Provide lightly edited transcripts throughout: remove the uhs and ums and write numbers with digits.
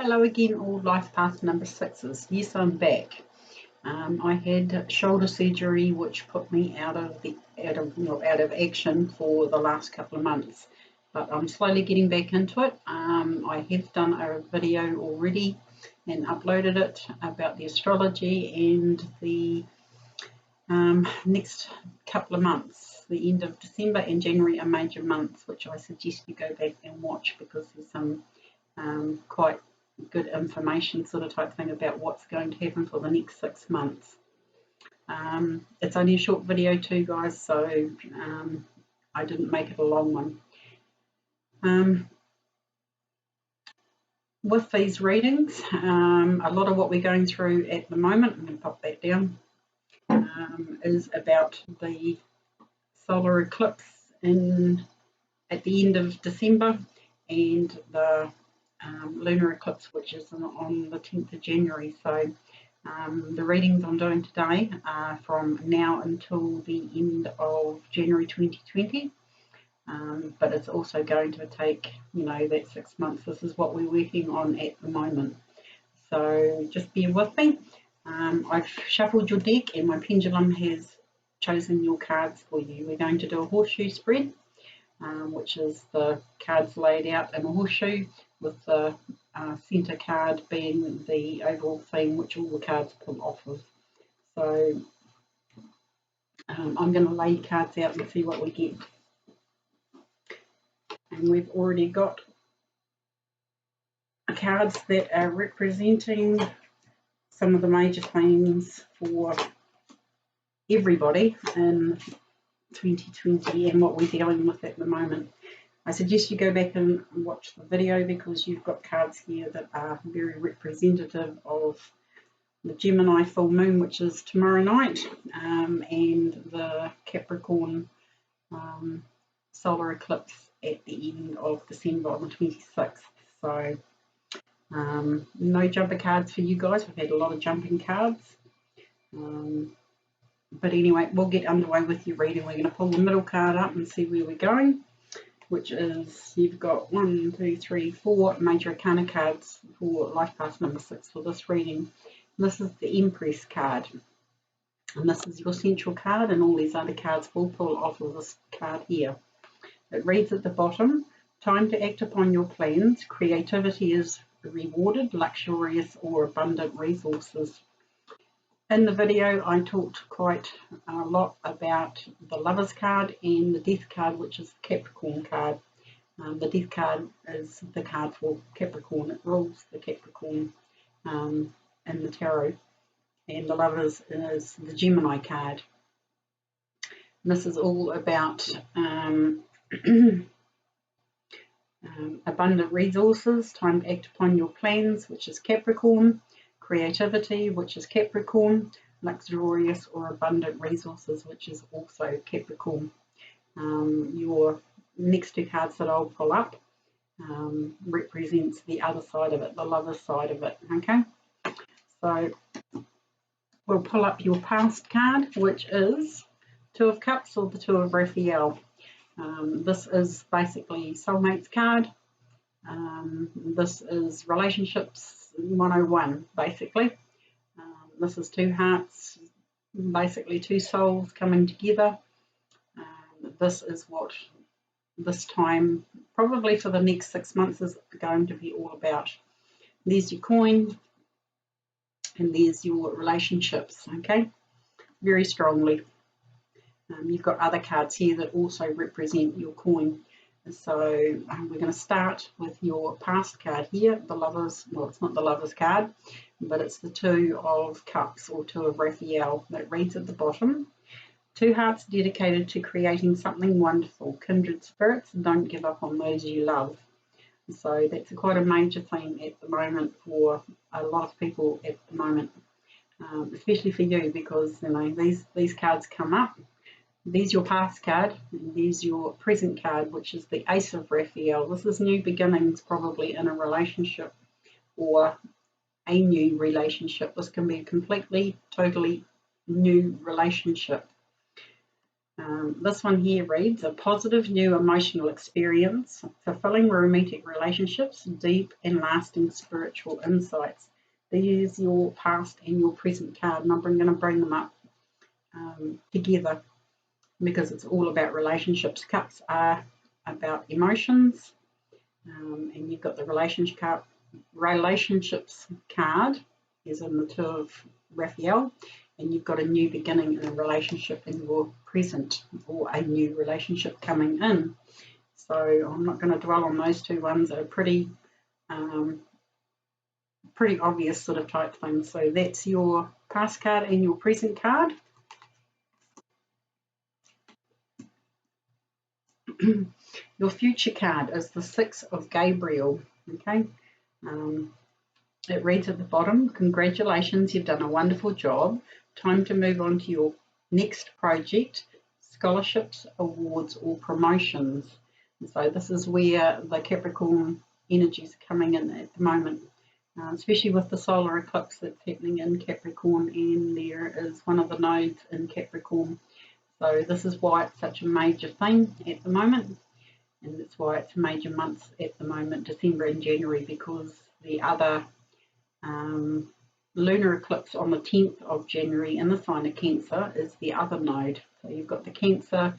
Hello again, all life path number 6s. Yes, I'm back. I had shoulder surgery, which put me out of action for the last couple of months. But I'm slowly getting back into it. I have done a video already and uploaded it about the astrology and the next couple of months. The end of December and January are major months, which I suggest you go back and watch because there's some quite good information sort of type thing about what's going to happen for the next 6 months. It's only a short video too, guys, so I didn't make it a long one. With these readings, a lot of what we're going through at the moment, I'm going to pop that down, is about the solar eclipse at the end of December and the lunar eclipse, which is on the 10th of January. So the readings I'm doing today are from now until the end of January 2020, but it's also going to take, that 6 months. This is what we're working on at the moment. So just bear with me. I've shuffled your deck and my pendulum has chosen your cards for you. We're going to do a horseshoe spread, which is the cards laid out in a horseshoe, with the centre card being the overall theme which all the cards pull off of. So I'm going to lay cards out and see what we get. And we've already got cards that are representing some of the major themes for everybody in 2020 and what we're dealing with at the moment. I suggest you go back and watch the video because you've got cards here that are very representative of the Gemini full moon, which is tomorrow night, and the Capricorn solar eclipse at the end of December on the 26th. So no jumper cards for you guys. We've had a lot of jumping cards. But anyway, we'll get underway with your reading. We're going to pull the middle card up and see where we're going, which is, you've got 1, 2, 3, 4 major arcana cards for life path number 6 for this reading. This is the Empress card, and this is your central card, and all these other cards will pull off of this card here. It reads at the bottom, time to act upon your plans. Creativity is rewarded, luxurious or abundant resources. In the video, I talked quite a lot about the Lovers card and the Death card, which is the Capricorn card. The Death card is the card for Capricorn. It rules the Capricorn in the tarot. And the Lovers is the Gemini card. And this is all about abundant resources, time to act upon your plans, which is Capricorn. Creativity, which is Capricorn, luxurious or abundant resources, which is also Capricorn. Your next two cards that I'll pull up represents the other side of it, the lover's side of it, okay? So we'll pull up your past card, which is Two of Cups or the Two of Raphael. This is basically soulmates card. This is relationships 101, basically. This is two hearts, basically two souls coming together. This is what this time, probably for the next 6 months, is going to be all about. There's your coin, and there's your relationships, okay? Very strongly. You've got other cards here that also represent your coin. So we're going to start with your past card here, the Lovers. Well, it's not the Lovers card, but it's the Two of Cups or Two of Raphael that reads at the bottom. Two hearts dedicated to creating something wonderful. Kindred spirits, don't give up on those you love. So that's quite a major theme at the moment for a lot of people at the moment, especially for you, because these cards come up. There's your past card, and there's your present card, which is the Ace of Raphael. This is new beginnings, probably in a relationship or a new relationship. This can be a completely, totally new relationship. This one here reads, a positive new emotional experience, fulfilling romantic relationships, deep and lasting spiritual insights. There's your past and your present card, and I'm going to bring them up together because it's all about relationships. Cups are about emotions, and you've got the relationships card, as in the Two of Raphael, and you've got a new beginning in a relationship in your present, or a new relationship coming in. So I'm not going to dwell on those two ones. They're pretty obvious sort of type things. So that's your past card and your present card. Your future card is the Six of Gabriel. Okay. It reads at the bottom, congratulations, you've done a wonderful job. Time to move on to your next project, scholarships, awards, or promotions. And so this is where the Capricorn energies are coming in at the moment, especially with the solar eclipse that's happening in Capricorn, and there is one of the nodes in Capricorn. So this is why it's such a major thing at the moment, and that's why it's major months at the moment, December and January, because the other lunar eclipse on the 10th of January in the sign of Cancer is the other node. So you've got the Cancer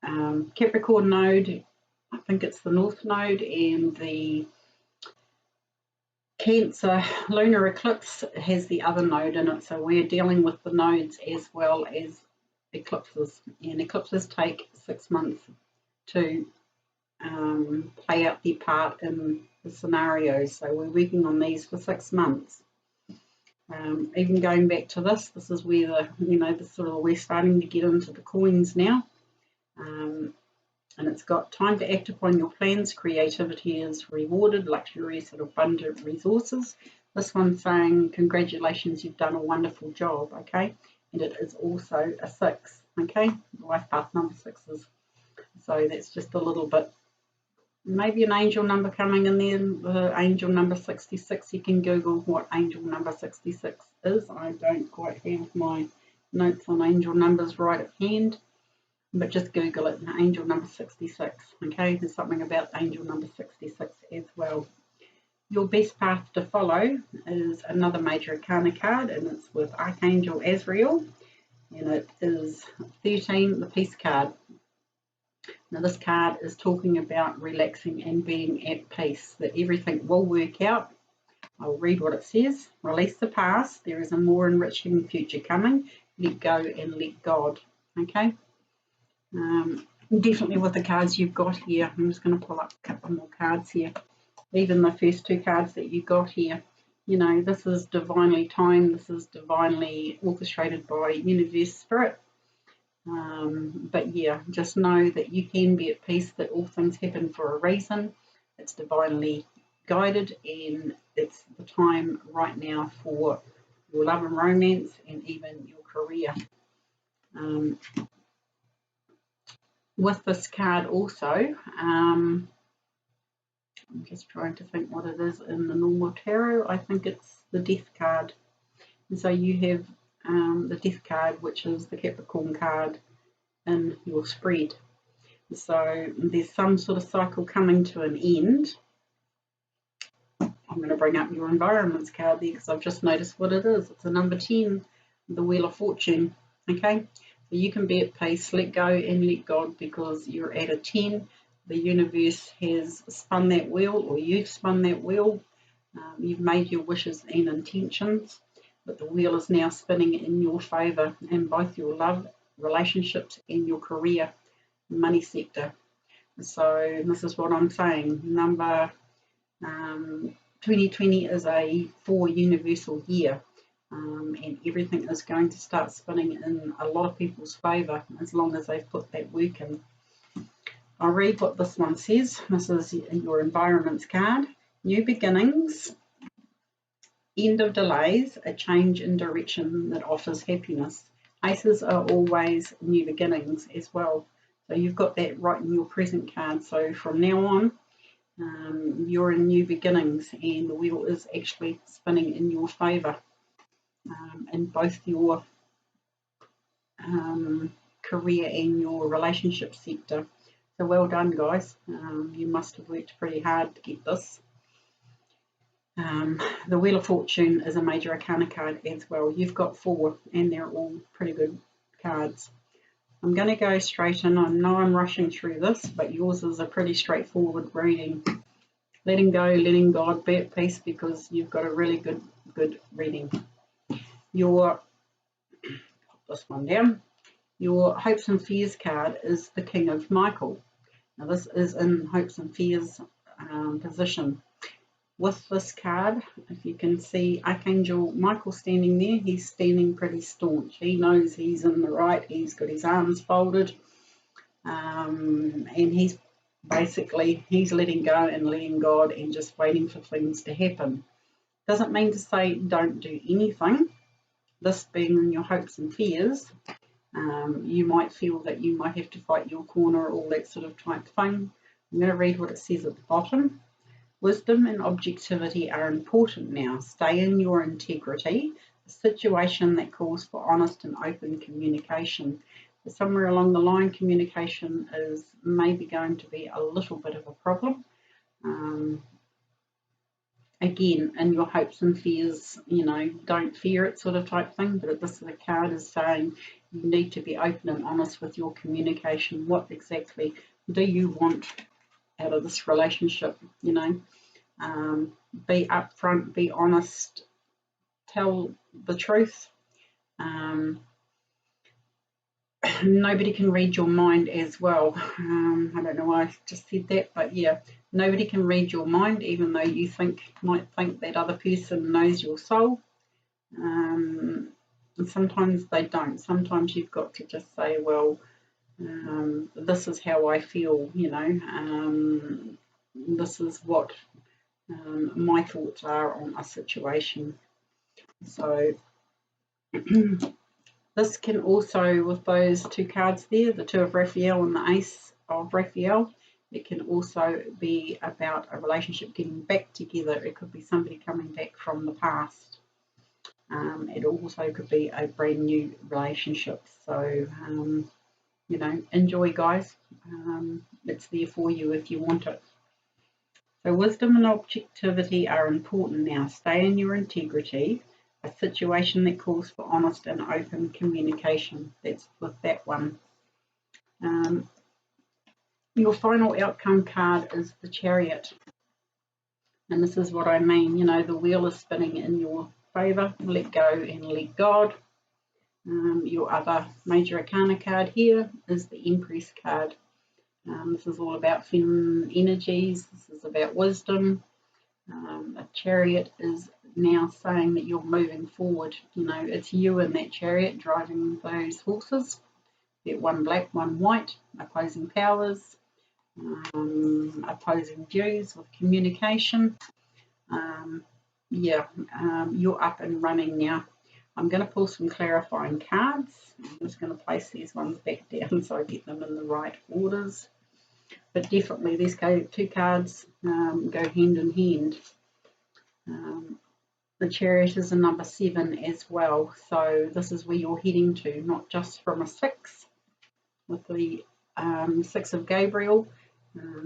Capricorn node, I think it's the North node, and the Cancer lunar eclipse has the other node in it. So we're dealing with the nodes as well as eclipses, and eclipses take 6 months to play out their part in the scenarios. So we're working on these for 6 months. Even going back to this is where we're starting to get into the coins now. And it's got time to act upon your plans, creativity is rewarded, luxurious and abundant resources. This one's saying, congratulations, you've done a wonderful job, okay? And it is also a 6, okay? Life path number 6s. So that's just a little bit, maybe an angel number coming in there, the angel number 66. You can Google what angel number 66 is. I don't quite have my notes on angel numbers right at hand, but just Google it, angel number 66. Okay, there's something about angel number 66 as well. Your best path to follow is another major arcana card, and it's with Archangel Azrael, and it is 13, the Peace card. Now this card is talking about relaxing and being at peace, that everything will work out. I'll read what it says. Release the past. There is a more enriching future coming. Let go and let God. Okay. Definitely with the cards you've got here. I'm just going to pull up a couple more cards here. Even the first 2 cards that you got here. You know, this is divinely timed. This is divinely orchestrated by universe spirit. But yeah, just know that you can be at peace, that all things happen for a reason. It's divinely guided, and it's the time right now for your love and romance and even your career. With this card also, I'm just trying to think what it is in the normal tarot. I think it's the Death card. And so you have the Death card, which is the Capricorn card in your spread. So there's some sort of cycle coming to an end. I'm going to bring up your environments card there because I've just noticed what it is. It's a number 10, the Wheel of Fortune. Okay, so you can be at peace, let go and let God, because you're at a 10. The universe has spun that wheel, or you've spun that wheel. You've made your wishes and intentions, but the wheel is now spinning in your favour in both your love, relationships and your career, money sector. So this is what I'm saying. Number 2020 is a 4 universal year, and everything is going to start spinning in a lot of people's favour as long as they've put that work in. I'll read what this one says. This is your environments card. New beginnings, end of delays, a change in direction that offers happiness. Aces are always new beginnings as well. So you've got that right in your present card. So from now on, you're in new beginnings, and the wheel is actually spinning in your favour in both your career and your relationship sector. So well done, guys. You must have worked pretty hard to get this. The Wheel of Fortune is a major arcana card as well. You've got 4 and they're all pretty good cards. I'm going to go straight in. I know I'm rushing through this, but yours is a pretty straightforward reading. Letting go, letting God, be at peace, because you've got a really good reading. Put this one down. Your Hopes and Fears card is the King of Michael. Now this is in Hopes and Fears position. With this card, if you can see Archangel Michael standing there, he's standing pretty staunch. He knows he's in the right. He's got his arms folded, and he's letting go and letting God and just waiting for things to happen. Doesn't mean to say don't do anything. This being in your hopes and fears, you might feel that you might have to fight your corner, all that sort of type thing. I'm going to read what it says at the bottom. Wisdom and objectivity are important now. Stay in your integrity. A situation that calls for honest and open communication. But somewhere along the line, communication is maybe going to be a little bit of a problem. Again, in your hopes and fears, don't fear it sort of type thing. But this card is saying you need to be open and honest with your communication. What exactly do you want out of this relationship? Be upfront, be honest, tell the truth. Nobody can read your mind as well. I don't know why I just said that, but yeah, nobody can read your mind, even though you might think that other person knows your soul. And sometimes they don't. Sometimes you've got to just say, well, this is how I feel, this is what my thoughts are on a situation. So this can also, with those 2 cards there, the 2 of Raphael and the Ace of Raphael, it can also be about a relationship getting back together. It could be somebody coming back from the past. It also could be a brand new relationship. So, enjoy, guys. It's there for you if you want it. So wisdom and objectivity are important now. Stay in your integrity. A situation that calls for honest and open communication. That's with that one. Your final outcome card is the Chariot. And this is what I mean. The wheel is spinning in your favour. Let go and let God. Your other major arcana card here is the Empress card. This is all about feminine energies. This is about wisdom. A Chariot is now saying that you're moving forward. It's you in that chariot driving those horses. They're one black, one white, opposing powers, opposing views with communication. You're up and running now. I'm going to pull some clarifying cards. I'm just going to place these ones back down so I get them in the right orders. But definitely these 2 cards go hand in hand. The Chariot is a number 7 as well, so this is where you're heading to, not just from a 6. With the 6 of Gabriel,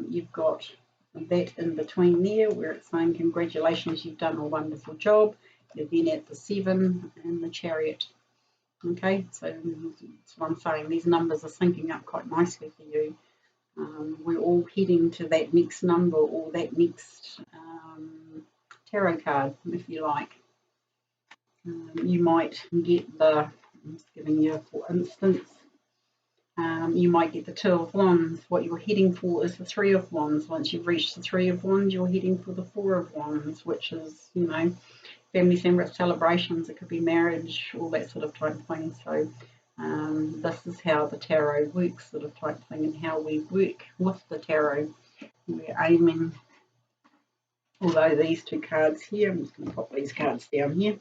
you've got that in between there where it's saying congratulations, you've done a wonderful job. You're then at the 7 and the Chariot. Okay, so that's what I'm saying. These numbers are syncing up quite nicely for you. We're all heading to that next number or that next tarot card, if you like. You might get I'm just giving you for instance, you might get the 2 of Wands. What you're heading for is the 3 of Wands. Once you've reached the 3 of Wands, you're heading for the 4 of Wands, which is, family celebrations. It could be marriage, all that sort of type of thing. So this is how the tarot works, sort of type thing, and how we work with the tarot. We're aiming, although these 2 cards here, I'm just going to pop these cards down here,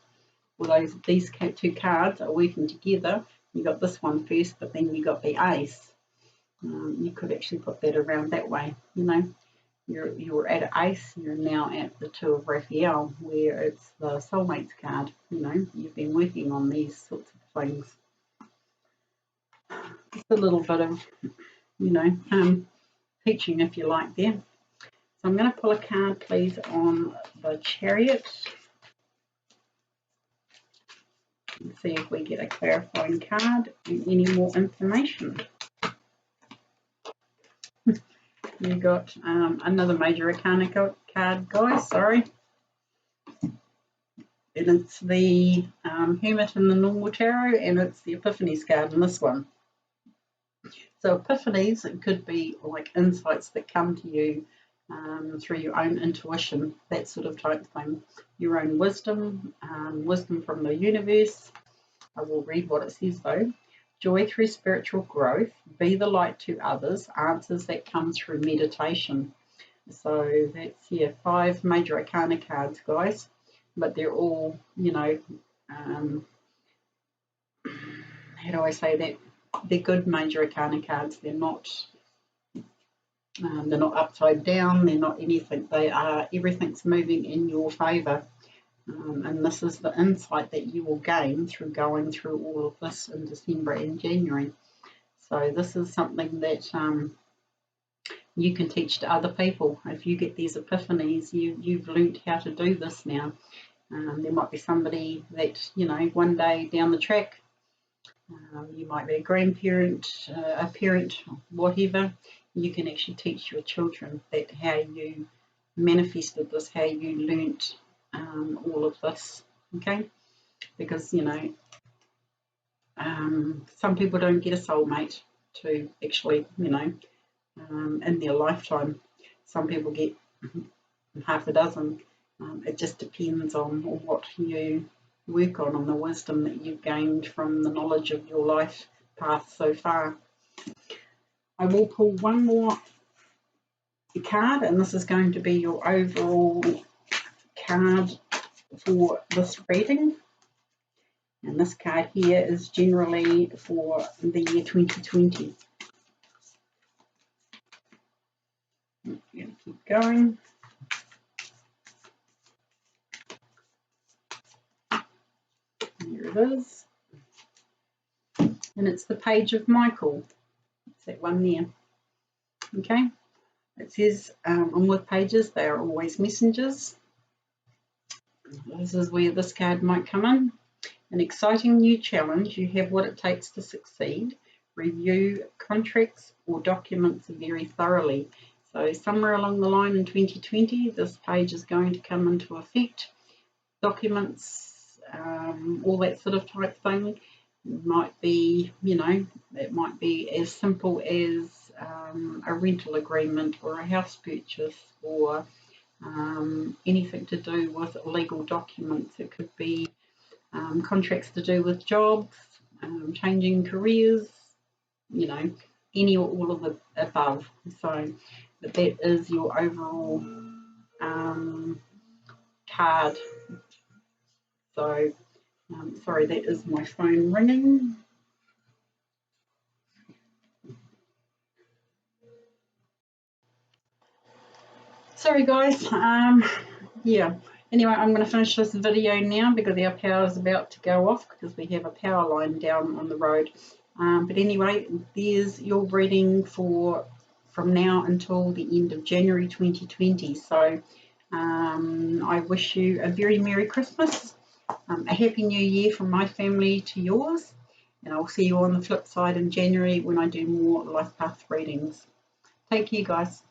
although these 2 cards are working together. You got this one first, but then you got the Ace. You could actually put that around that way. You're at an Ace, you're now at the 2 of Raphael, where it's the soulmates card. You've been working on these sorts of things. just a little bit of, you know, teaching, if you like, there. So I'm going to pull a card, please, on the Chariot. And see if we get a clarifying card and any more information. You got another Major Arcana card, guys, sorry. And it's the Hermit in the normal tarot, and it's the Epiphanies card in this one. So Epiphanies, it could be like insights that come to you through your own intuition, that sort of type thing. Your own wisdom, wisdom from the universe. I will read what it says though. Joy through spiritual growth, be the light to others, answers that come through meditation. So that's, yeah, 5 Major Arcana cards, guys, but they're all, you know, how do I say that? They're good Major Arcana cards. They're not upside down. They're not anything. They are, everything's moving in your favour. And this is the insight that you will gain through going through all of this in December and January. So this is something that you can teach to other people. If you get these epiphanies, you've learnt how to do this now. There might be somebody that, you know, one day down the track, you might be a grandparent, a parent, whatever, you can actually teach your children that how you manifested this, how you learnt all of this, okay? Because, you know, some people don't get a soulmate to actually, you know, in their lifetime. Some people get half a dozen. It just depends on what you work on the wisdom that you've gained from the knowledge of your life path so far. I will pull one more card, and this is going to be your overall card for this reading. And this card here is generally for the year 2020. I'm going to keep going. Here it is. And it's the Page of Michael. It's that one there. Okay. It says on with pages, they are always messengers. This is where this card might come in. An exciting new challenge. You have what it takes to succeed. Review contracts or documents very thoroughly. So somewhere along the line in 2020, this page is going to come into effect. Documents, all that sort of type thing. It might be, you know, it might be as simple as a rental agreement or a house purchase, or anything to do with legal documents. It could be contracts to do with jobs, changing careers, you know, any or all of the above. So that is your overall card. So sorry, that is my phone ringing. Sorry guys, yeah. Anyway, I'm going to finish this video now because our power is about to go off because we have a power line down on the road. But anyway, there's your reading for from now until the end of January 2020. So I wish you a very Merry Christmas, a Happy New Year from my family to yours, and I'll see you on the flip side in January when I do more life path readings. Take care, guys.